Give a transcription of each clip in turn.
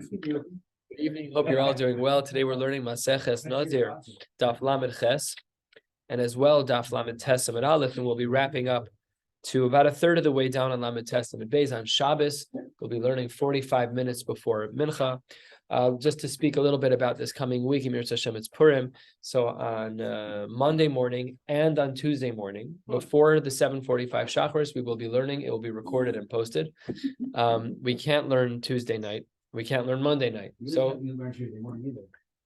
Good evening. Hope you're all doing well. Today we're learning Maseches Nazir, Daf Lamed Ches, and as well Daf Lamed Tes Amud Aleph, and we'll be wrapping up to about a third of the way down on Lamed Tes Amud Beis on Shabbos. We'll be learning 45 minutes before Mincha. Just to speak a little bit about this coming week, Emir Hashem, it's Purim. So on Monday morning and on Tuesday morning, before the 7:45 Shachris, we will be learning. It will be recorded and posted. We can't learn Tuesday night. We can't learn Monday night. So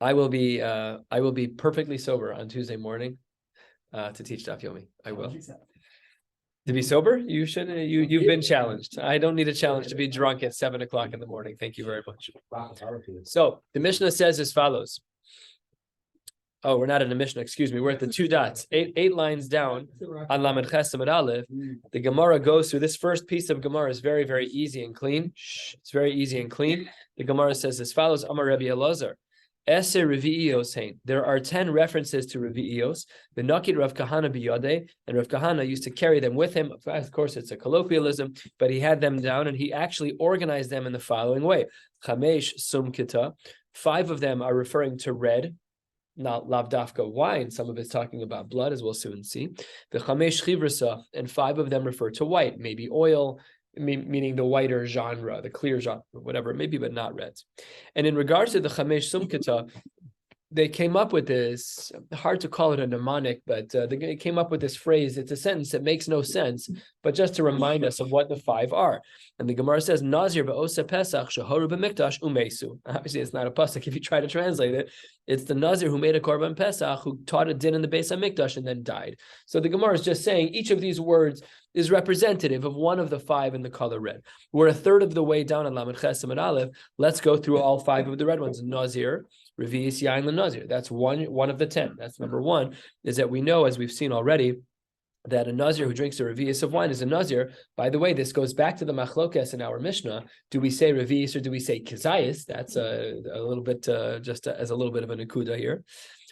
I will be perfectly sober on Tuesday morning to teach Daf Yomi. I will. To be sober, you should. You've been challenged. I don't need a challenge to be drunk at 7 o'clock in the morning. Thank you very much. So the Mishnah says as follows. Oh, we're not in the Mishnah. Excuse me. We're at the two dots, eight lines down on Lamed Ches Amud Aleph. The Gemara goes through this first piece of Gemara is very, very easy and clean. It's very easy and clean. The Gemara says as follows: Amar Rabbi Elazar. Eser Revi'ios Hain. There are 10 references to Revi'ios. The Nakid Rav Kahana biyadeh, and Rav Kahana used to carry them with him. Of course, it's a colloquialism, but he had them down, and he actually organized them in the following way: Chamesh Sum Kita. 5 of them are referring to red, not lavdafka wine. Some of it's talking about blood, as we'll soon see. The Chamesh Chivrasa, and 5 of them refer to white, maybe oil, meaning the whiter genre, the clear genre, whatever it may be, but not reds. And in regards to the Chamesh Sumkita, they came up with this, hard to call it a mnemonic, but they came up with this phrase. It's a sentence that makes no sense, but just to remind us of what the 5 are. And the Gemara says, Nazir ba'osa Pesach shahoru b'mikdash umesu. Obviously, it's not a pasuk if you try to translate it. It's the Nazir who made a korban Pesach, who taught a din in the Beis HaMikdash and then died. So the Gemara is just saying each of these words is representative of one of the 5 in the color red. We're a third of the way down on Lamed Ches Amud Aleph. Let's go through all 5 of the red ones. Nazir, Revi'is Yain Nazir. That's one of the 10. That's number 1, is that we know, as we've seen already, that a Nazir who drinks a Revi'is of wine is a Nazir. By the way, this goes back to the Machlokes in our Mishnah. Do we say Revi'is or do we say Kizayis? That's a little bit, just as a little bit of a Nakuda here.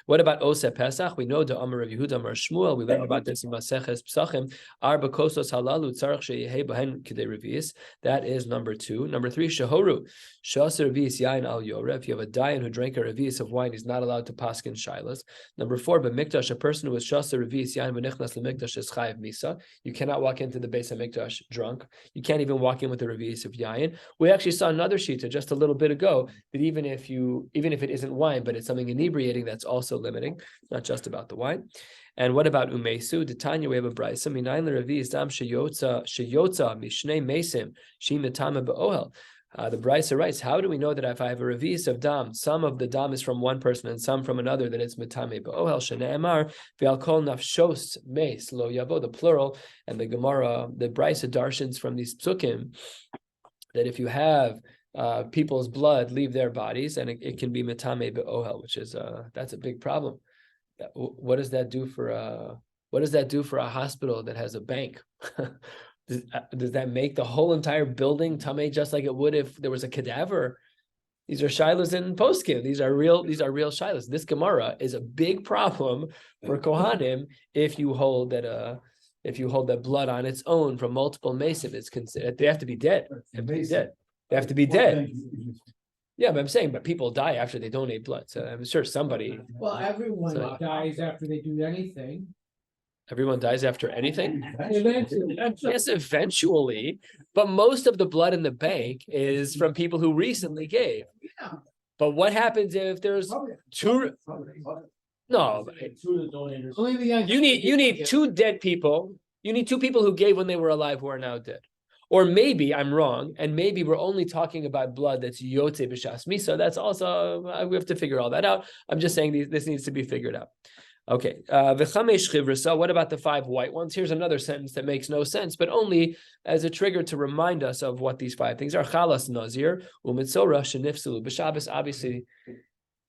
What about Oseh Pesach? We know the Amar Rav Yehuda Amar Shmuel. We learned about this in Maseches Psachim. Arba kosos halalu tzarich sheyehei bahen kidei revi'is. That is number 2. Number 3, shehoru shasa revi'is yain al yoreh. If you have a dayan who drank a revi'is of wine, he's not allowed to paskin shilas. Number 4, b'mikdash, a person who is shasa revi'is yain v'nichnas l'mikdash is chayiv misa. You cannot walk into the Beis HaMikdash drunk. You can't even walk in with a revi'is of yain. We actually saw another shita just a little bit ago that even if it isn't wine, but it's something inebriating, that's also limiting, not just about the wine. And what about umesu? The Tanya, we have a brayso minayin l'revi'is dam sheyotza mishnei mesim shi metame be'ohel. The brayso writes, how do we know that if I have a revi'is of dam, some of the dam is from one person and some from another, that it's metame be'ohel? Shene'emar ve'al kol nafshos meis lo yavo, the plural. And the Gemara, the brayso darshans from these psukim, that if you have people's blood leave their bodies, and it can be metame be'ohel, which is that's a big problem. What does that do for a hospital that has a bank? Does that make the whole entire building tamei, just like it would if there was a cadaver? These are shilas in poskim. These are real shilas. This Gemara is a big problem for Kohanim if you hold that blood on its own from multiple mesim. It's considered, they have to be dead. They have to be dead. Yeah, but I'm saying, but people die after they donate blood. So I'm sure somebody. Well, everyone dies after they do anything. Everyone dies after anything? Eventually. Yes, eventually. But most of the blood in the bank is from people who recently gave. Yeah. But what happens if there's 2? No, you need 2 dead people. You need 2 people who gave when they were alive who are now dead. Or maybe I'm wrong, and maybe we're only talking about blood that's yotze b'shas misa. That's also, we have to figure all that out. I'm just saying this needs to be figured out. Okay, v'chamesh chivrasa. What about the 5 white ones? Here's another sentence that makes no sense, but only as a trigger to remind us of what these 5 things are. Chalas nazir u'mitzora shenifsulu b'Shabbos. Obviously,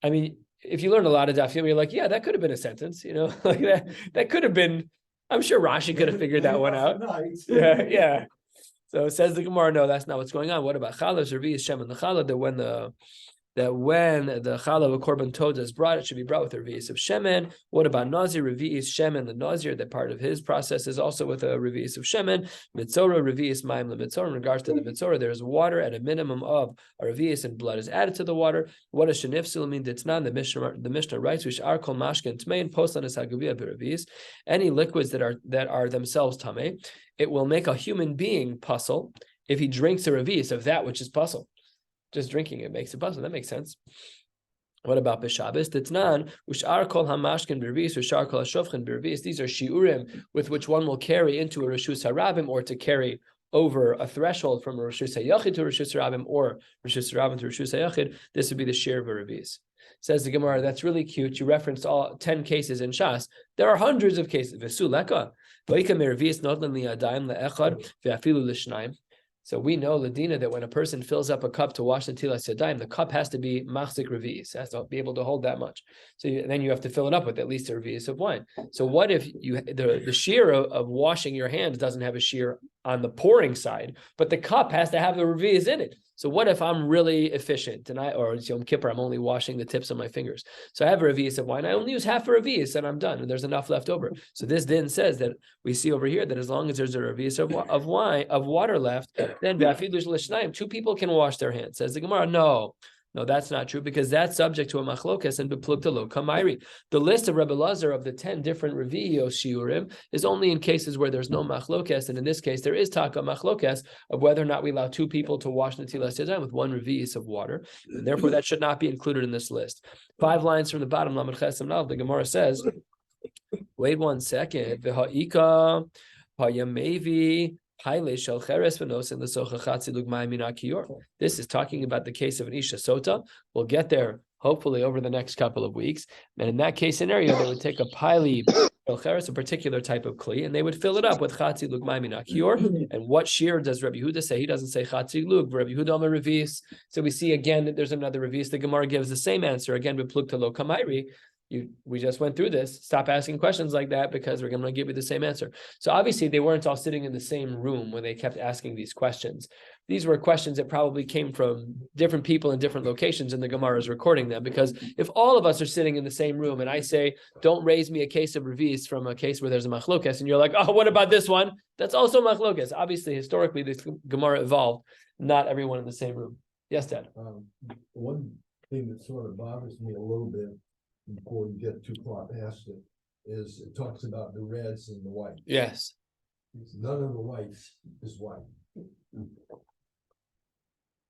I mean, if you learn a lot of Daf Yomi, you're like, yeah, that could have been a sentence, like that could have been. I'm sure Rashi could have figured that one out. Yeah. So it says the Gemara, no, that's not what's going on. What about chalas? Revi'is shem and the challah, that when the that when the challah of a korban toda is brought, it should be brought with a revi'is of shemen. What about Nazir? Revi'is shemen, the Nazir, that part of his process is also with a revi'is of shemen. Mitzorah, revi'is mayim le'mitzorah. In regards to the mitzorah, there is water at a minimum of a revi'is, and blood is added to the water. What does shenifsil mean? Ditznan, the Mishnah writes, which are kol mashkin tmein poslan es hagaviyah b'revi'is. Any liquids that are themselves tamei, it will make a human being puzzle if he drinks a revi'is of that which is puzzle. Just drinking it makes it puzzle. That makes sense. What about b'Shabbos? Titnan, ushar kol hamashkin b'revi'is, ushar kol hashofchen b'revi'is. These are shiurim with which one will carry into a reshus harabim, or to carry over a threshold from a reshus hayachid to a reshus harabim, or reshus harabim to reshus hayachid. This would be the shiur of a revi'is. Says the Gemara, that's really cute. You referenced all 10 cases in Shas. There are hundreds of cases. V'suleka, v'ika me'revi'is nodlan li'adayim le'echad ve'afilu l'shnayim. So we know, Ladina, that when a person fills up a cup to wash the tilas yadayim, the cup has to be machzik revi'is, has to be able to hold that much. So then you have to fill it up with at least a revi'is of wine. So what if the shiur of washing your hands doesn't have a shiur on the pouring side, but the cup has to have the revi'is in it? So what if I'm really efficient and or Yom Kippur, I'm only washing the tips of my fingers. So I have a revi'is of wine. I only use half a revi'is and I'm done, and there's enough left over. So this din says that we see over here that as long as there's a revi'is of water left, then two people can wash their hands. Says the Gemara, no, that's not true, because that's subject to a machlokes and beplukta lo kamairi. The list of Rebbe Lazar of the 10 different revi'os shiurim is only in cases where there's no machlokes, and in this case there is taka machlokes of whether or not we allow 2 people to wash netilas yadayim with 1 revi'is of water, and therefore that should not be included in this list. 5 lines from the bottom, Lamed Ches Amnal, the Gemara says, wait 1 second, v'ha'ika hayamevi. This is talking about the case of an Isha Sota. We'll get there hopefully over the next couple of weeks. And in that case scenario, they would take a Paili a particular type of kli, and they would fill it up with Chatzi Lug Ma'amin Akior. And what shiur does Rabbi Yehuda say? He doesn't say Chatzi Lug, Rabbi Yehuda Omer Revis. So we see again that there's another Revis. The Gemara gives the same answer again with Plukta Lo Kamairi. We just went through this. Stop asking questions like that, because we're going to give you the same answer. So obviously they weren't all sitting in the same room when they kept asking these questions. These were questions that probably came from different people in different locations, and the Gemara is recording them, because if all of us are sitting in the same room and I say, don't raise me a case of revis from a case where there's a machlokes, and you're like, oh, what about this one? That's also machlokes. Obviously, historically, this Gemara evolved, not everyone in the same room. Yes, Dad? One thing that sort of bothers me a little bit before you get too far past it is it talks about the reds and the whites. Yes. None of the whites is white.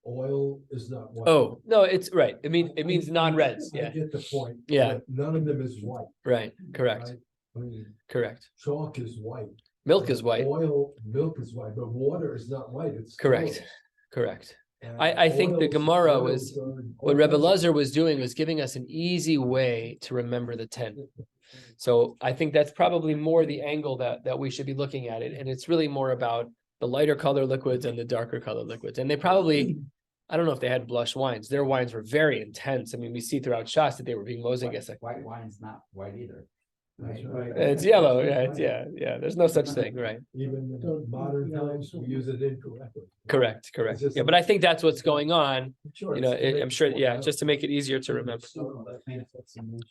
Oil is not white. Oh, no, it's right. It means non-reds. I Yeah. get the point. Yeah. None of them is white. Right. Correct. Right? I mean, Correct. chalk is white. Milk is white. Milk is white, but water is not white. It's Correct. color. Correct. And I think the Gemara oils was, are- what Rebbe Lazar was doing was giving us an easy way to remember the 10. So I think that's probably more the angle that we should be looking at it. And it's really more about the lighter color liquids and the darker color liquids. And they probably, I don't know if they had blush wines. Their wines were very intense. I mean, we see throughout Shas that they were being Mosaic. White wine's not white either. That's right. It's yellow. Yeah. There's no such thing, right? Even in modern times, we use it incorrectly. Correct. It's just- Yeah, but I think that's what's going on. Sure, You know, it's- I'm sure, yeah, just to make it easier to remember.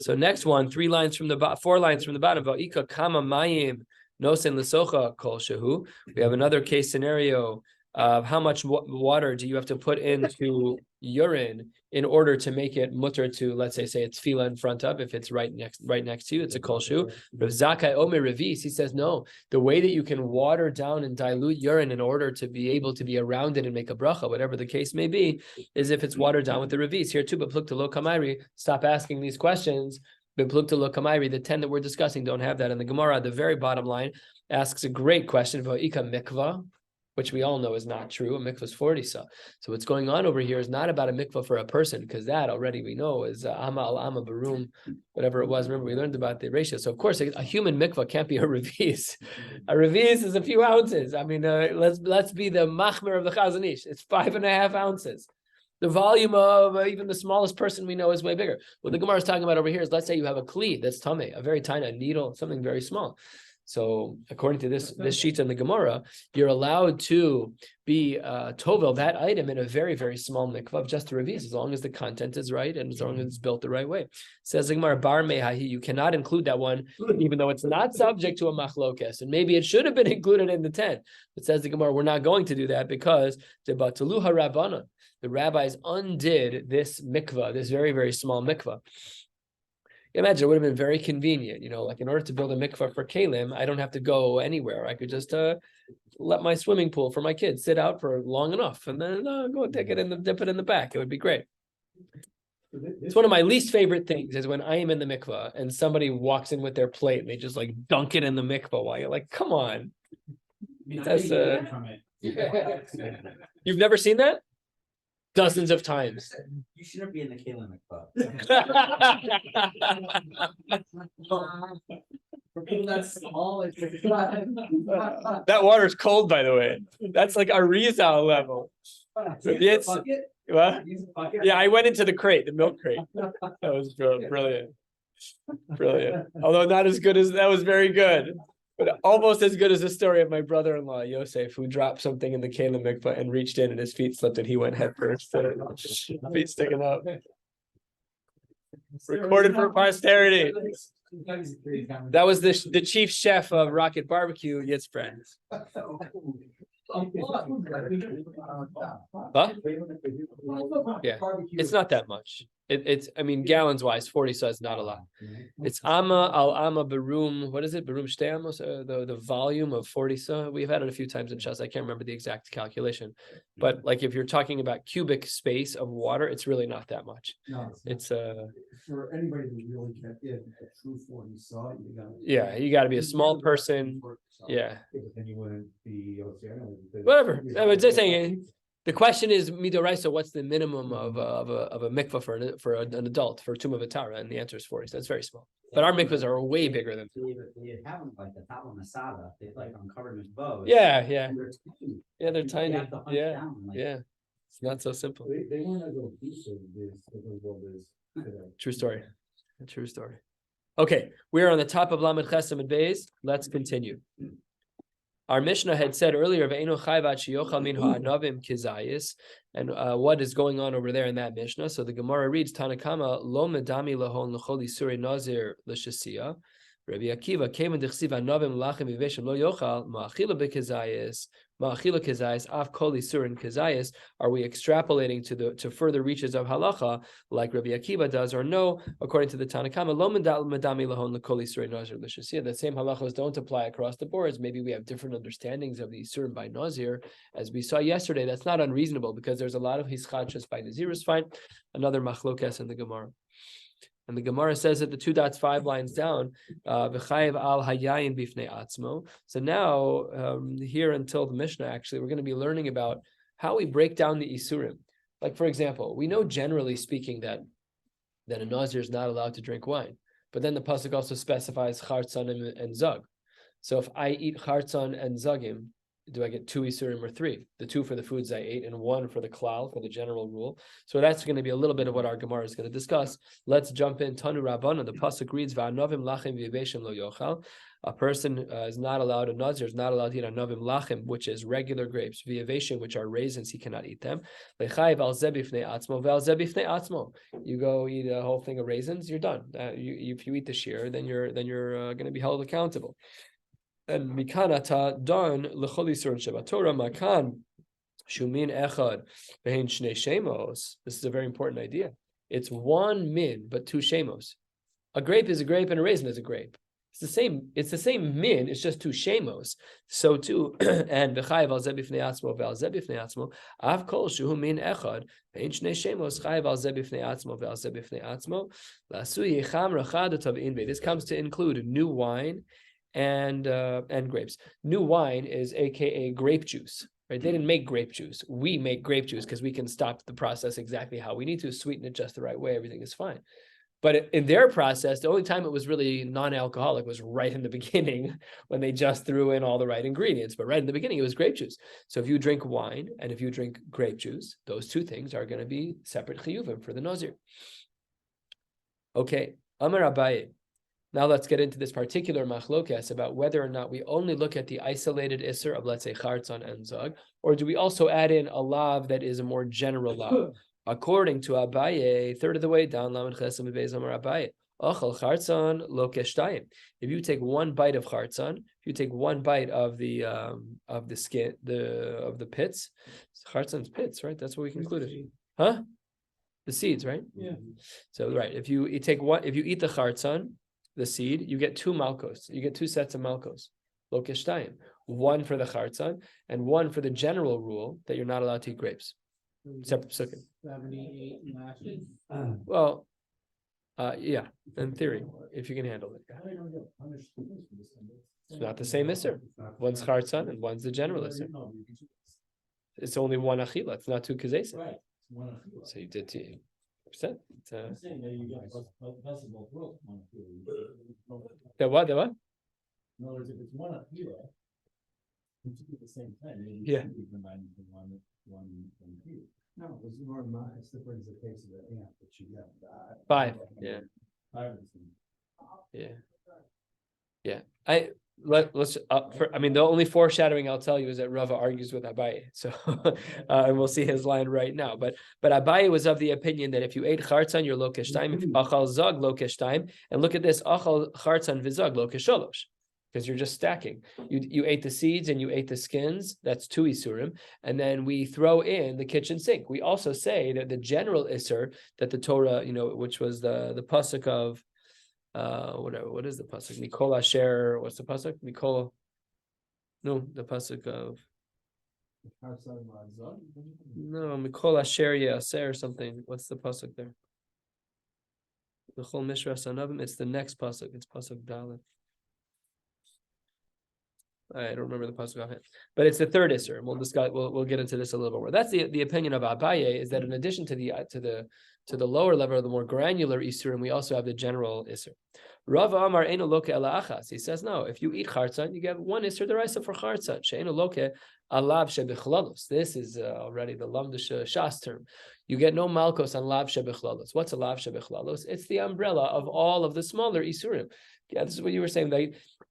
So next one, 4 lines from the bottom. Va'ika kama mayim nosen l'socha kol shehu. We have another case scenario of how much water do you have to put into urine in order to make it mutter to, let's say it's tefillah in front of, if it's right next to you, it's a kol shehu. Rav Zakkai Omer Revis, he says, no, the way that you can water down and dilute urine in order to be able to be around it and make a bracha, whatever the case may be, is if it's watered down with the Revis. Here too, Beplukta lo kamairi, stop asking these questions. Beplukta lo kamairi, the 10 that we're discussing don't have that. And the Gemara at the very bottom line asks a great question about Ika mikvah, which we all know is not true. A mikvah is 40 sa. So what's going on over here is not about a mikvah for a person, because that already we know is ama al ama barum, whatever it was. Remember, we learned about the ratio. So of course, a human mikvah can't be a revis. A revis is a few ounces. I mean, let's be the machmer of the Chazon Ish. It's 5.5 ounces. The volume of even the smallest person we know is way bigger. What the Gemara is talking about over here is, let's say you have a kli that's tameh, a very tiny needle, something very small. So according to this sheet in the Gemara, you're allowed to be tovel that item in a very, very small mikvah of just a revis, as long as the content is right and as long as it's built the right way. Says the Gemara, bar mehahi, you cannot include that one, even though it's not subject to a machlokes, and maybe it should have been included in the tent. But says the Gemara, we're not going to do that because debataluha rabbana, the rabbis undid this mikvah, this very, very small mikvah. Imagine it would have been very convenient, like in order to build a mikvah for kalim, I don't have to go anywhere. I could just let my swimming pool for my kids sit out for long enough and then go take it and dip it in the back. It would be great. It's one of my least favorite things is when I am in the mikvah and somebody walks in with their plate and they just like dunk it in the mikvah while you're like, come on. That's You've never seen that? Dozens of times. You shouldn't be in the Kalim club. For people that small, it's That water's cold, by the way. That's like our Rizal level. It's, what? Yeah, I went into the crate, the milk crate. That was brilliant. Brilliant. Although not as good as that was very good. But almost as good as the story of my brother-in-law, Yosef, who dropped something in the Kalim mikvah and reached in and his feet slipped and he went head first. Feet sticking up. Recorded for posterity. That was the chief chef of Rocket Barbecue, Yitz's friends. Huh? Yeah, it's not that much. It's I mean, gallons wise, 40 saw is not a lot. It's Amma al Amma Barum. What is it? Barum Shteamos, the volume of 40 saw. We've had it a few times in Shas. I can't remember the exact calculation, but like if you're talking about cubic space of water, it's really not that much. No, It's for anybody who really can't get a true 40 saw, you got to be a small person. Yeah. Then you wouldn't be Whatever. I was just saying. The question is midoraisa. What's the minimum of a mikvah for an adult for Tumah V'Tara? And the answer is 40. So that's very small. But our mikvahs are way bigger than. You have them like the top of Masada. They like uncovered with bows. Yeah. And They're tiny. you have to hunt Yeah. down, like, Yeah. It's not so simple. They want to go piece of this. True story. A true story. Okay, we're on the top of Lamed Chesam and Beis. Let's continue. Our Mishnah had said earlier, "Ve'eno chayvat sheyochal min ha'anavim kizayis," and what is going on over there in that Mishnah? So the Gemara reads, "Tanakama lo medami lahon l'chol isuri nazir l'shasiya." Rabbi Akiva came and dichsiv anavim lachem viveshim lo yochal ma'achila bekizayis ma'achila kizayis av kol isurin kizayis. Are we extrapolating to further reaches of halacha like Rabbi Akiva does, or no? According to the Tanakama, lo medami lahon l'kol isurin nazir l'shasiya. The same halachas don't apply across the boards. Maybe we have different understandings of the isurin by nazir, as we saw yesterday. That's not unreasonable because there's a lot of hischachas by nazir is fine. Another machlokes in the Gemara. And the Gemara says at the 5 lines down, v'chayev al hayayin bifnei atzmo. So now, here until the Mishnah, actually, we're going to be learning about how we break down the isurim. Like, for example, we know generally speaking that a nazir is not allowed to drink wine. But then the pasuk also specifies chartzon and zug. So if I eat chartzon and zugim, do I get 2 isurim or 3? The 2 for the foods I ate and 1 for the klal, for the general rule. So that's going to be a little bit of what our Gemara is going to discuss. Let's jump in. Tanu Rabbana, the pasuk reads, "Va'anavim lachem v'yiveshim lo yochal." A person is not allowed, a nazir is not allowed to eat anavim lachem, which is regular grapes, v'yiveshim, which are raisins, he cannot eat them. Lechayev al zeh bifnei atzmo ve'al zeh bifnei atzmo. You go eat a whole thing of raisins, you're done. If you eat the shiur, then you're going to be held accountable. And mikanata don lechol isurin shebatorah makan shumin echad behin shnei shemos. This is a very important idea. It's 1 min but 2 shemos. A grape is a grape and a raisin is a grape. It's the same min. It's just 2 shemos. So too, and v'chayev al zeh bifnei atzmo ve'al zeh bifnei atzmo av kol shu min echad behin shnei shemos chayev al zeh bifnei atzmo ve'al zeh bifnei atzmo lasu yicham rachad utavin be. This comes to include new wine and grapes. New wine is aka grape juice, right? They didn't make grape juice. We make grape juice because we can stop the process exactly how we need to, sweeten it just the right way, everything is fine. But in their process, the only time it was really non-alcoholic was right in the beginning when they just threw in all the right ingredients. But right in the beginning, it was grape juice. So if you drink wine and if you drink grape juice, those 2 things are going to be separate chiyuvim for the nazir. Okay, Amar Abaye. Now let's get into this particular machlokes about whether or not we only look at the isolated isser of, let's say, chartzon and zog, or do we also add in a lav that is a more general lav? According to Abaye, third of the way down, lamed chesem bebeis amar Abaye, achal chartzon lo keshtayim. If you take one bite of chartzon, if you take one bite of the skin, of the pits, chartzon's pits, right? That's what we concluded, huh? The seeds, right? Yeah. So right, if you eat the chartzon, the seed, you get two malkos. You get two sets of malkos. Lo keshtayim. One for the chartzon and one for the general rule that you're not allowed to eat grapes. Separate psukim. 78 lashes. Well, yeah, in theory, if you can handle it. It's not the same isser. One's chartzon and one's the general isser. It's only one achila. It's not two kazesa. Right. So you did 2%. I'm saying that you get possible growth. The what? In other words, if it's one akira, it's at the same time. Maybe Yeah. you combine one akira. No, it's more it's the case of the ant that you get. 5. Yeah. 5 of the same. Yeah. Let's the only foreshadowing I'll tell you is that Rava argues with Abaye. So and we'll see his line right now. But Abaye was of the opinion that if you ate chartzan, you're lokesh time. If achal zog lokesh time, and look at this, achal chartzan v'zog lokesh sholosh, because you're just stacking. You ate the seeds and you ate the skins. That's 2 isurim, and then we throw in the kitchen sink. We also say that the general isur that the Torah, which was the pasuk of. What is the pasuk? Mikol Asher, what's the pasuk? The pasuk of Mikol Asher Yeaser or something. What's the pasuk there? L'chol Mishras Anavim. It's the next pasuk. It's pasuk Dalet. I don't remember the pasuk offhand, but it's the third isser. We'll get into this a little bit more. That's the opinion of Abaye, is that in addition to the lower level, the more granular isurim, we also have the general isser. Rava Amar Eino Loke Ela Achas. He says no. If you eat chartzan, you get one isser deraisa for chartzan. She'eino Loke Alav Shebichlalos. This is already the lamdish shas term. You get no malkos on lav shebichlalos. What's a lav shebichlalos? It's the umbrella of all of the smaller isurim. Yeah, this is what you were saying.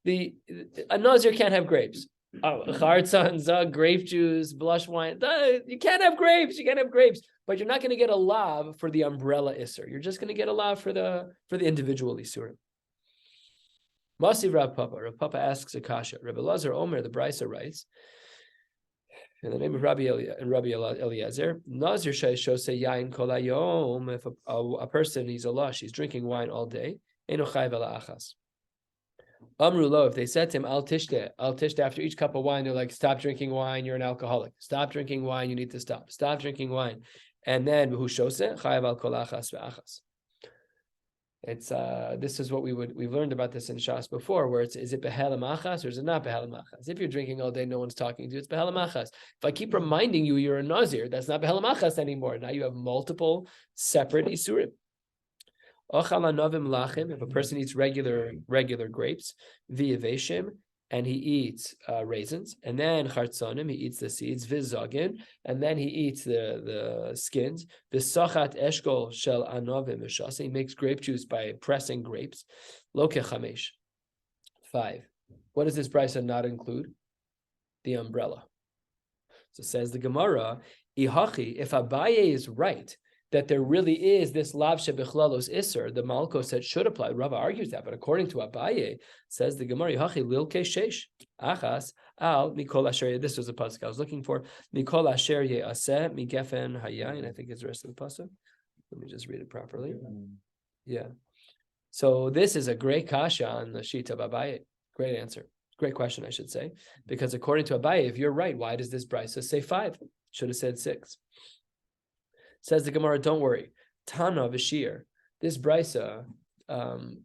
A Nazir can't have grapes. Chartzan, zug, grape juice, blush wine. You can't have grapes. You can't have grapes. But you're not going to get a lav for the umbrella isser. You're just going to get a lav for the individual isurim. Masiv Rav Papa. Rav Papa asks a kasha. Rabbi Lazar Omer, the Brisa writes, in the name of Rabbi Eliezer, Nazir shose yain kol hayom. If a person, he's a lush, he's drinking wine all day, eno chayv ela achas. Amru lo, if they said to him, al tishte after each cup of wine, they're like, stop drinking wine, you're an alcoholic. Stop drinking wine, you need to stop. Stop drinking wine. And then who shose chayv al kol achas ve'achas. It's this is what we've learned about this in Shas before, where is it behelam achas or is it not behelam achas? If you're drinking all day, no one's talking to you, it's behelam achas. If I keep reminding you you're a Nazir, that's not behelam achas anymore. Now you have multiple separate isurim. If a person eats regular grapes, v'yaveshim, and he eats raisins, and then chartzonim, he eats the seeds, v'zogin, and then he eats the skins, v'sachat eshkol shel anovim v'shasa, he makes grape juice by pressing grapes, lo kechamesh. 5. What does this brisa not include? The umbrella. So says the Gemara, ihachi, if Abaye is right, that there really is this lav shebichlalos iser, the malkos that should apply. Rava argues that, but according to Abaye, says the Gemara, Yahachi lil sheish achas al mikol asher. This was the pasuk I was looking for. Mikol asher yeaseh migefen hayayin. I think it's the rest of the pasuk. Let me just read it properly. Yeah. So this is a great kasha on the sheet of Abaye. Great answer. Great question, I should say, because according to Abaye, if you're right, why does this brisa say 5? Should have said 6. Says the Gemara, don't worry. Tana v'shir. This brisa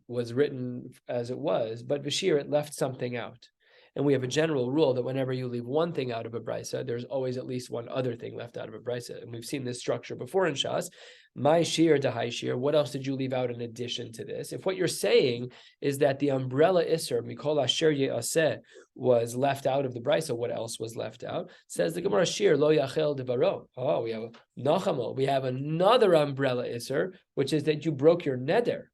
was written as it was, but v'shir, it left something out. And we have a general rule that whenever you leave one thing out of a brisa, there's always at least one other thing left out of a brisa. And we've seen this structure before in Shas. My shiur to high shiur. What else did you leave out in addition to this? If what you're saying is that the umbrella isser, mikol asher yeaseh, was left out of the brisa, what else was left out? Says the Gemara, shiur lo yachel devaro. Oh, we have nachamo. We have another umbrella isser, which is that you broke your neder.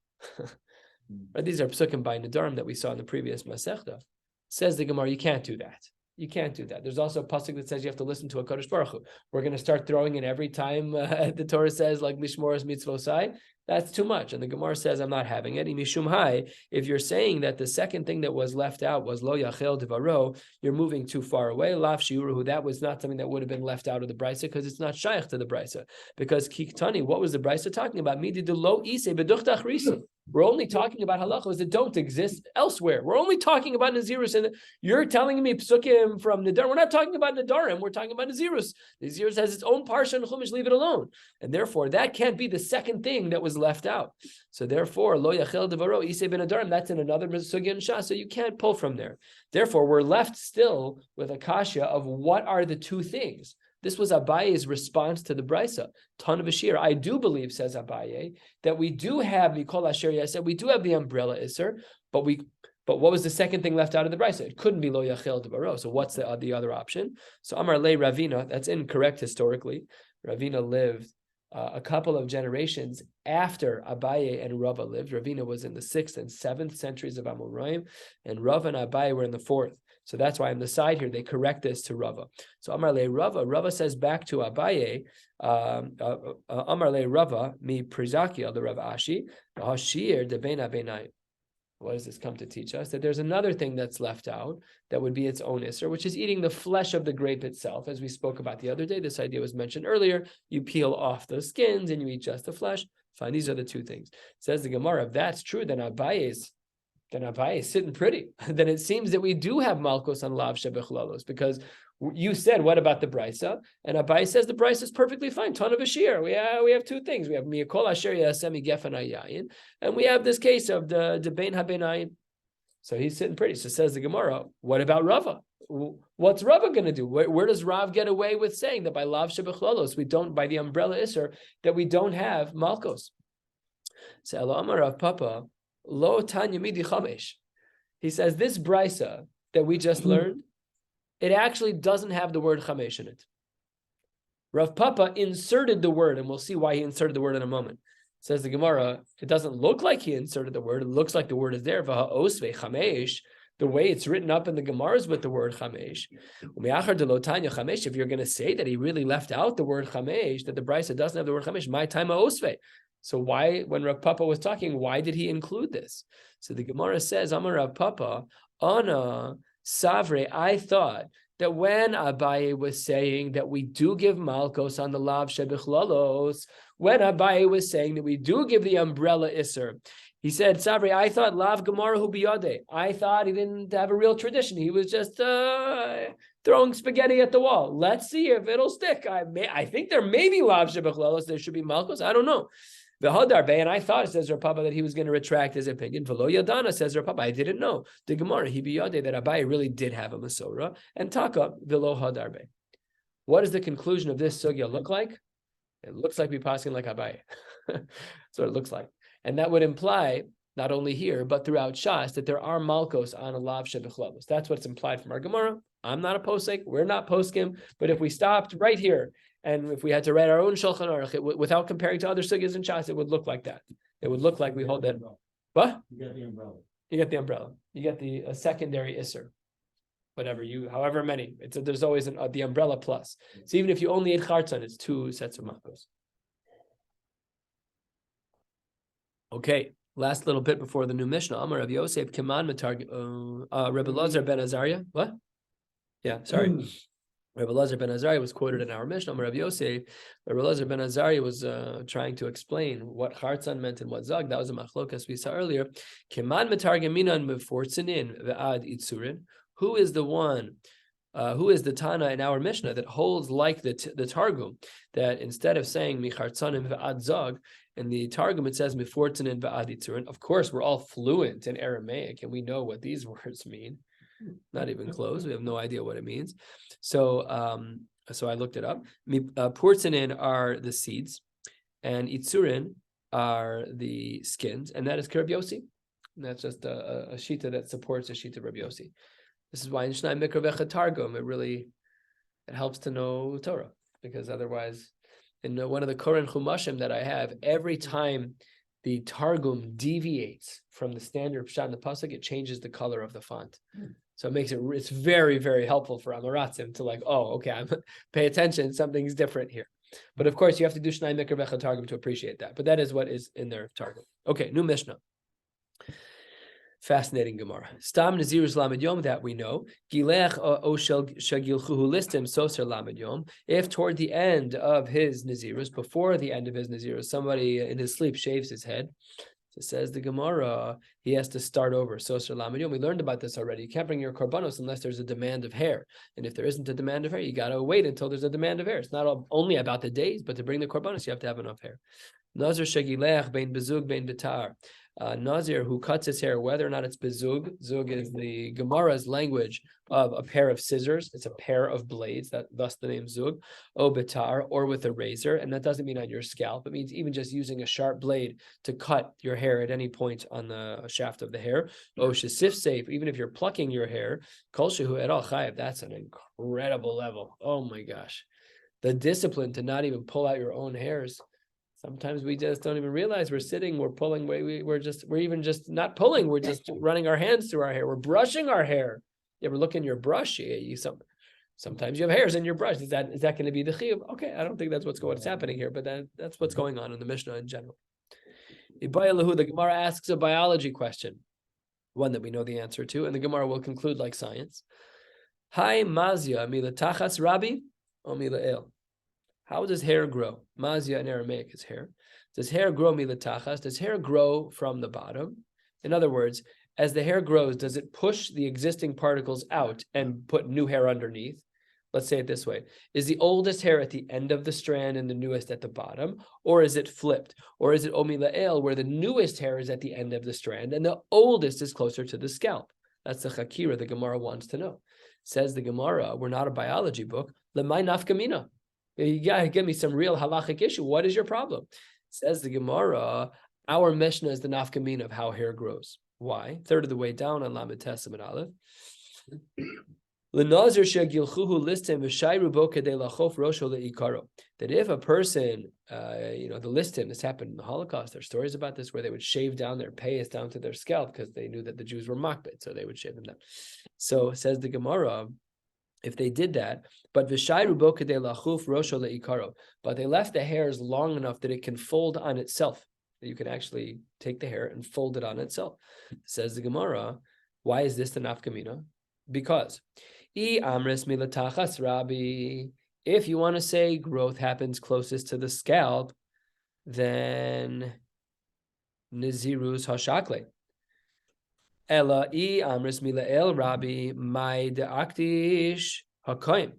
Right? These are psukim by Nedarim that we saw in the previous Masechta. Says the Gemara, you can't do that. You can't do that. There's also a pasuk that says you have to listen to a Kodesh Baruch Hu. We're going to start throwing in every time the Torah says like Lishmoras Mitzvosai. That's too much. And the Gemara says, I'm not having it. Mishum hai, if you're saying that the second thing that was left out was lo yachel devaro, you're moving too far away. Lav shiuruhu, that was not something that would have been left out of the brisa because it's not shaykh to the brisa. Because kiktani, what was the brisa talking about? Midi de lo ise beduchtach risi. We're only talking about halachos that don't exist elsewhere. We're only talking about Nazirus. And you're telling me psukim from Nedarim. We're not talking about Nedarim. We're talking about Nazirus. Nazirus has its own parsha and chumash, leave it alone. And therefore, that can't be the second thing that was left out. So therefore, lo yachel devaro isei ben Nedarim, that's in another sugya and shas. So you can't pull from there. Therefore, we're left still with a kasha of what are the two things. This was Abaye's response to the brisa. Ton of a shiur. I do believe, says Abaye, that we do have Mikol Asher Yaseh, we do have the umbrella Isser, but what was the second thing left out of the brisa? It couldn't be Lo Yachel Devaro. So what's the other option? So Amar Le Ravina, that's incorrect historically. Ravina lived a couple of generations after Abaye and Rava lived. Ravina was in the 6th and 7th centuries of Amoraim, and Rava and Abaye were in the 4th. So that's why on the side here, they correct this to Rava. So Amar Le Rava says back to Abaye, Amar Le Rava, mi Prizakia, the Rav Ashi, shiur de bein habenayim. What does this come to teach us? That there's another thing that's left out that would be its own isser, which is eating the flesh of the grape itself. As we spoke about the other day, this idea was mentioned earlier. You peel off the skins and you eat just the flesh. Fine, these are the two things. Says the Gemara, if that's true, then Abaye is sitting pretty. Then it seems that we do have malchus on lav shebechlalos, because you said, what about the brisa? And Abaye says the brisa is perfectly fine. Ton of a shiur. We have two things. We have miyakol asher yasemi gefen ayayin, and we have this case of the bein habenayin. So he's sitting pretty. So says the Gemara, what about Rava? What's Rava going to do? Where does Rav get away with saying that by lav shebechlalos, we don't, by the umbrella isser, that we don't have malchus? So Elo Amar Rav Papa, Lo Tanya Midi Chamesh. He says this brisa that we just learned, it actually doesn't have the word chamesh in it. Rav Papa inserted the word, and we'll see why he inserted the word in a moment. Says the Gemara, it doesn't look like he inserted the word. It looks like the word is there. V'ha'osvei chamesh. The way it's written up in the Gemara is with the word chamesh. If you're going to say that he really left out the word chamesh, that the brisa doesn't have the word chamesh, my time osvei. So why, when Rav Papa was talking, why did he include this? So the Gemara says, Amar Rav Papa, Ana Savre, I thought that when Abaye was saying that we do give malchus on the lav shebichlalos, when Abaye was saying that we do give the umbrella isser, he said, Savre, I thought lav gemara hu biyade. I thought he didn't have a real tradition. He was just throwing spaghetti at the wall. Let's see if it'll stick. I think there may be lav shebichlalos. There should be malchus. I don't know. The Hadarbe, and I thought, says Rav Papa, that he was going to retract his opinion. V'lo yadana, says Rav Papa, I didn't know. The Gemara, he biyade, that Abaye really did have a Masorah, and Taka, v'lo Hadarbe. What does the conclusion of this sugya look like? It looks like we passing like Abaye. That's what it looks like. And that would imply, not only here, but throughout Shas, that there are malchos on a lav shebichlalos. That's what's implied from our Gemara. I'm not a posek, we're not poskim, but if we stopped right here, and if we had to write our own Shulchan Aruch, without comparing to other sugyas and Shas, it would look like that. It would look like we hold that. What? You get the umbrella. You get the umbrella. You get the secondary isser. However many. There's always the umbrella plus. So even if you only ate chartzon, it's 2 sets of malchos. Okay, last little bit before the new Mishnah. Amar Rav Yosef Keman Matar Rabbi Lazar ben Azariah. What? Yeah, sorry. Rabbi Lazar ben Azariah was quoted in our Mishnah. Rabbi Yosef, Rabbi Lazar ben Azariah was trying to explain what chartzan meant and what zag. That was a machlokas we saw earlier. Keman metargeminan mefortzinin ve'ad itzurin. Who is the one? Who is the Tana in our Mishnah that holds like the Targum, that instead of saying michartzanim ve'ad zag, in the Targum it says mefortzinin ve'ad itzurin. Of course, we're all fluent in Aramaic and we know what these words mean. Not even close. We have no idea what it means. So I looked it up. Portzinin are the seeds, and itzurin are the skins, and that is Rabbi Yossi. And that's just a shita that supports a shita of Rabbi Yossi. This is why in Shnai Mikra Vecha Targum it helps to know Torah, because otherwise, in one of the Koran Chumashim that I have, every time the Targum deviates from the standard pshat in the pasuk, it changes the color of the font. So it makes it's very, very helpful for Amaratzim to okay, pay attention, something's different here. But of course, you have to do Shnai Mikra Vecha Targum to appreciate that. But that is what is in their Targum. Okay, new Mishnah. Fascinating Gemara. Stam Nazirus Lamed Yom, that we know. Gilech o shagilchuhu listim soser Lamed Yom. If toward the end of his Nazirus, before the end of his Nazirus, somebody in his sleep shaves his head, so says the Gemara, he has to start over. Soser Lamed Yom. We learned about this already. You can't bring your korbanos unless there's a demand of hair. And if there isn't a demand of hair, you got to wait until there's a demand of hair. It's not only about the days, but to bring the korbanos, you have to have enough hair. Nazir shagilech bein bezug bein betar. Nazir who cuts his hair, whether or not it's bezug. Zug is the Gemara's language of a pair of scissors. It's a pair of blades, thus the name zug. O betar, or with a razor, and that doesn't mean on your scalp. It means even just using a sharp blade to cut your hair at any point on the shaft of the hair. O shesif safe, even if you're plucking your hair. Kol shehu et al chayav. That's an incredible level. Oh my gosh, the discipline to not even pull out your own hairs. Sometimes we just don't even realize we're sitting, we're pulling, we're even just not pulling, we're just running our hands through our hair, we're brushing our hair. You ever look in your brush? Sometimes you have hairs in your brush. Is that going to be the chiyuv? Okay, I don't think that's what's happening here, but that's what's going on in the Mishnah in general. The Gemara asks a biology question, one that we know the answer to, and the Gemara will conclude like science. Hi mazia milatachas Rabbi o milael. How does hair grow? Mazia in Aramaic is hair. Does hair grow milatachas? Does hair grow from the bottom? In other words, as the hair grows, does it push the existing particles out and put new hair underneath? Let's say it this way. Is the oldest hair at the end of the strand and the newest at the bottom? Or is it flipped? Or is it omila'el, where the newest hair is at the end of the strand and the oldest is closer to the scalp? That's the chakira the Gemara wants to know. Says the Gemara, we're not a biology book. Lemay nafkamina. You gotta give me some real halachic issue. What is your problem? Says the Gemara, our Mishnah is the nafkamina of how hair grows. Why? Third of the way down on Lamed Tes Amud Aleph. That if a person, the listim, this happened in the Holocaust, there's stories about this where they would shave down their payas down to their scalp because they knew that the Jews were makbid, so they would shave them down. So says the Gemara, if they did that, but they left the hairs long enough that it can fold on itself. You can actually take the hair and fold it on itself. Says the Gemara, why is this the nafkamina? Because if you want to say growth happens closest to the scalp, then Nazirus hashakle. Ela amris milael Rabbi mai deaktish hakoim.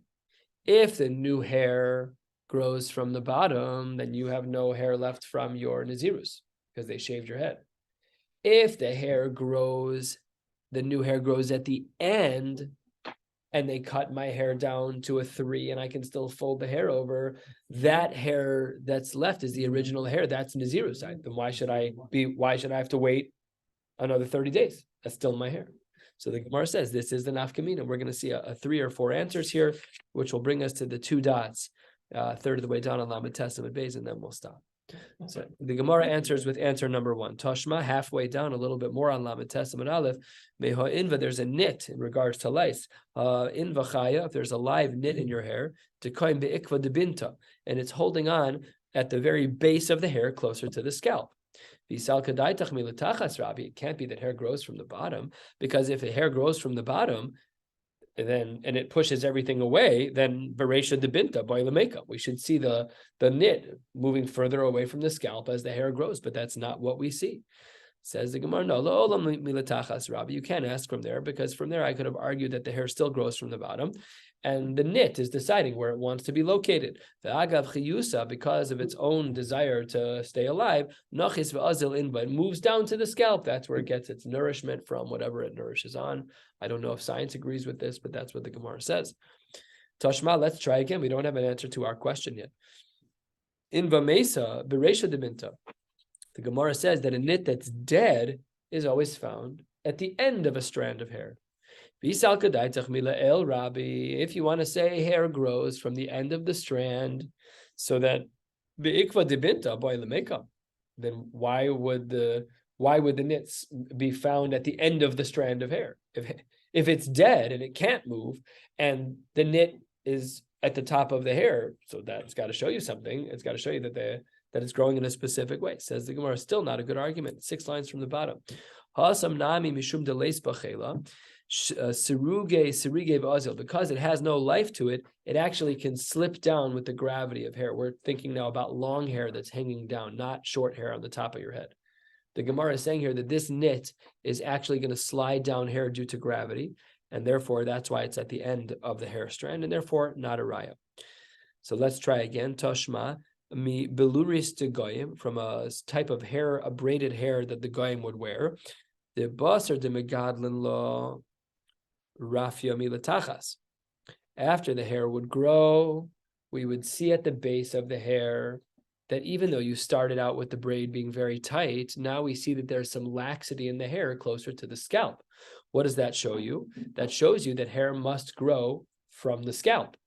If the new hair grows from the bottom, then you have no hair left from your Nazirus because they shaved your head. If the new hair grows at the end, and they cut my hair down to a 3 and I can still fold the hair over, that hair that's left is the original hair. That's Nazirus. Then why should I have to wait another 30 days? That's still my hair. So the Gemara says this is the nafkamina. We're going to see a 3 or 4 answers here, which will bring us to the 2 dots, third of the way down on Lamed Tes Amud Beis, and then we'll stop. So the Gemara answers with answer number 1. Toshma, halfway down, a little bit more on Lamed Tes Amud Aleph. Meha inva, there's a knit in regards to lice. Inva chaya, if there's a live knit in your hair, dekoim beikva debinta, and it's holding on at the very base of the hair, closer to the scalp. It can't be that hair grows from the bottom, because if the hair grows from the bottom, and it pushes everything away, then Beresha debinta boilameka. We should see the knit moving further away from the scalp as the hair grows, but that's not what we see. Says the Gemara, no, lo'olam milatachas Rabbi. You can't ask from there, because from there I could have argued that the hair still grows from the bottom, and the knit is deciding where it wants to be located. The agav chiyusa, because of its own desire to stay alive, nachis ve'azil inba, it moves down to the scalp. That's where it gets its nourishment from, whatever it nourishes on. I don't know if science agrees with this, but that's what the Gemara says. Tashma, let's try again. We don't have an answer to our question yet. Inva mesa beresha deminta. The Gemara says that a knit that's dead is always found at the end of a strand of hair. If you want to say hair grows from the end of the strand, so that beikva debinta boy lemeka, then why would the nits be found at the end of the strand of hair? If it's dead and it can't move, and the knit is at the top of the hair, so that's got to show you something. It's got to show you that it's growing in a specific way. Says the Gemara, still not a good argument. 6 lines from the bottom. Hasam nami mishum deles bachela. Because it has no life to it, it actually can slip down with the gravity of hair. We're thinking now about long hair that's hanging down, not short hair on the top of your head. The Gemara is saying here that this knit is actually going to slide down hair due to gravity, and therefore that's why it's at the end of the hair strand, and therefore not a raya. So let's try again. Toshma mi beluris de goyim, from a type of hair, a braided hair that the goyim would wear. The basar de megadlin lo Raf Yomi latachas. After the hair would grow, we would see at the base of the hair that even though you started out with the braid being very tight, now we see that there's some laxity in the hair closer to the scalp. What does that show you? That shows you that hair must grow from the scalp.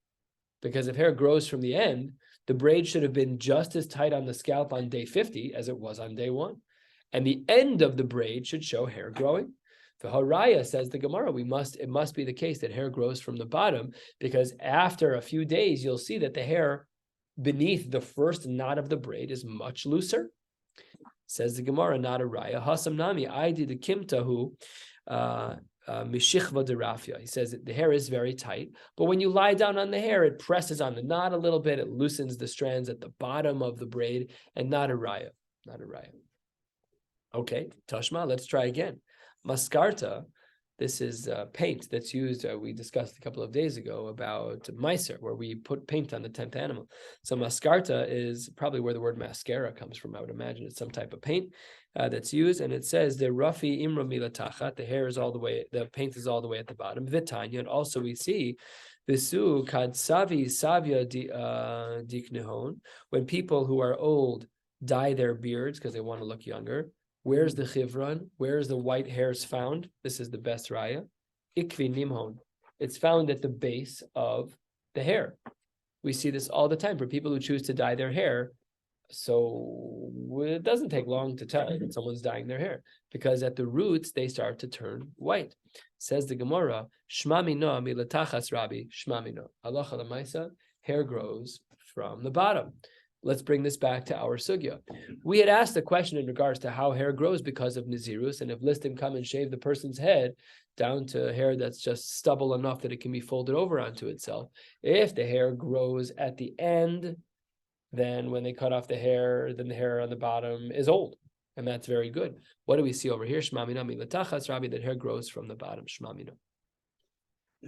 Because if hair grows from the end, the braid should have been just as tight on the scalp on day 50 as it was on day 1. And the end of the braid should show hair growing. The Haraya, says the Gemara, it must be the case that hair grows from the bottom, because after a few days, you'll see that the hair beneath the first knot of the braid is much looser. Says the Gemara, not a raya. Hasam nami, I did the kimtahu mishichva de rafia. He says that the hair is very tight, but when you lie down on the hair, it presses on the knot a little bit, it loosens the strands at the bottom of the braid, and not a raya. Not a raya. Okay, Tashma, let's try again. Maskarta, this is paint that's used, we discussed a couple of days ago about Maseches, where we put paint on the 10th animal. So maskarta is probably where the word mascara comes from. I would imagine it's some type of paint that's used, and it says the rafi imra milatachat, the hair is all the way, the paint is all the way at the bottom. Vitanya, and also we see visu kad savi savia diknehon, when people who are old dye their beards because they want to look younger. Where's the chivron? Where's the white hairs found? This is the best raya. Ikvi nimhon. It's found at the base of the hair. We see this all the time for people who choose to dye their hair. So it doesn't take long to tell that someone's dyeing their hair, because at the roots they start to turn white. Says the Gemara, Shmamino milatachas Rabbi Shmamino. Halacha lemaisa, hair grows from the bottom. Let's bring this back to our sugya. We had asked the question in regards to how hair grows because of Nazirus, and if listim come and shave the person's head down to hair that's just stubble enough that it can be folded over onto itself. If the hair grows at the end, then when they cut off the hair, then the hair on the bottom is old, and that's very good. What do we see over here? Shmamina milatachas Rabbi, that hair grows from the bottom. Shmamina.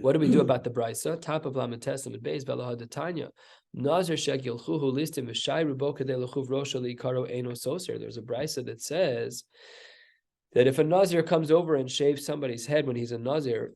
What do we do about the brisa? Top of Lametes and Beis Belahad Nazir shegilchuhu listim v'shayru bo kadei lechuv rosha liikaro eno soser. There's a brisa that says that if a Nazir comes over and shaves somebody's head when he's a Nazir,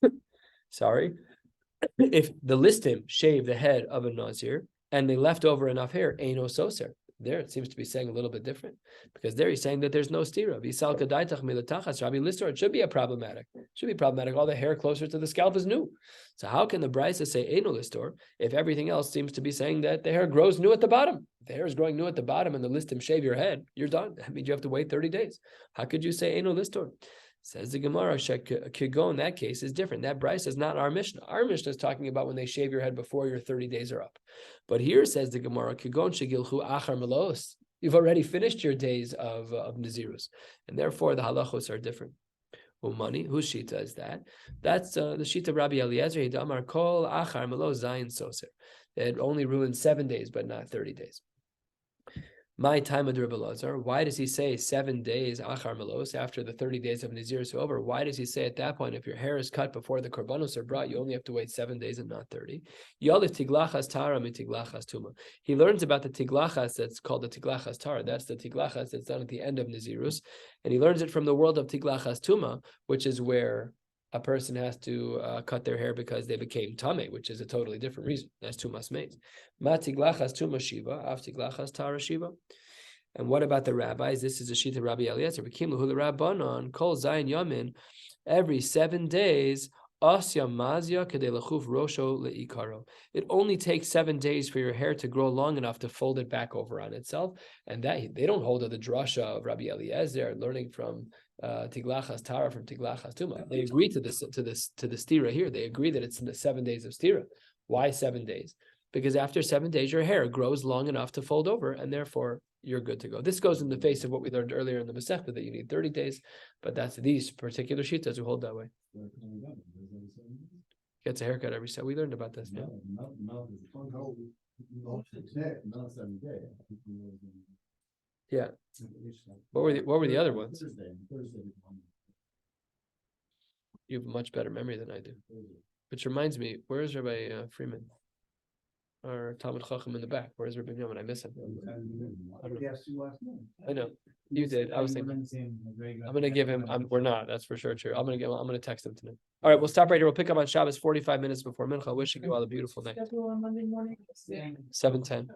if the listim shave the head of a Nazir and they left over enough hair, eno soser. There it seems to be saying a little bit different, because there he's saying that there's no stira. It should be problematic. It should be problematic. All the hair closer to the scalp is new. So how can the brisa say eno listor if everything else seems to be saying that the hair grows new at the bottom? If the hair is growing new at the bottom and the listim shave your head, you're done. That means you have to wait 30 days. How could you say eno listor? Says the Gemara, Kigo in that case is different. That brisa is not our Mishnah. Our Mishnah is talking about when they shave your head before your 30 days are up. But here says the Gemara, Kigon shegilchu achar melos. You've already finished your days of Nazirus, and therefore the halachos are different. Umani, whose shita is that? That's the shita of Rabbi Eliezer. Hidamar kol achar melos zayin soser. It only ruins 7 days, but not 30 days. My time of Rabbi Elazar. Why does he say 7 days achar melos after the 30 days of Nazir is over? Why does he say at that point if your hair is cut before the korbanos are brought, you only have to wait 7 days and not 30? Yolif tiglachas tara mi tiglachas tuma. He learns about the tiglachas that's called the tiglachas tara. That's the tiglachas that's done at the end of Nazirus, and he learns it from the world of tiglachas tuma, which is where a person has to cut their hair because they became tameh, which is a totally different reason. That's tumas meis. Ma tiglachas tuma shiva, av tiglachas tara shiva. And what about the rabbis? This is a shita Rabbi Eliezer. Bekim l'hu l'rabbanon kol zayin yamin. Every 7 days, Asya mazia kedei lechuf rosho leikaro. It only takes 7 days for your hair to grow long enough to fold it back over on itself, and that they don't hold to the drasha of Rabbi Eliezer, learning from Tiglachas Tara from Tiglachas Tuma. They agree to the stira here. They agree that it's in the 7 days of stira. Why 7 days? Because after 7 days, your hair grows long enough to fold over, and therefore you're good to go. This goes in the face of what we learned earlier in the Masechta that you need 30 days, but that's these particular shitas who hold that way. Gets a haircut every set. We learned about this. No? Yeah. What were the other ones? You have a much better memory than I do. Which reminds me, where is Rabbi Freeman? Or Talmud Chacham in the back? Where's Rabbi Yomi? I miss him. I know. You did. I was thinking. I'm gonna give him. We're not. That's for sure true. I'm gonna text him tonight. All right, we'll stop right here. We'll pick up on Shabbos 45 minutes before Mincha. Wishing you all a beautiful night. 7:10.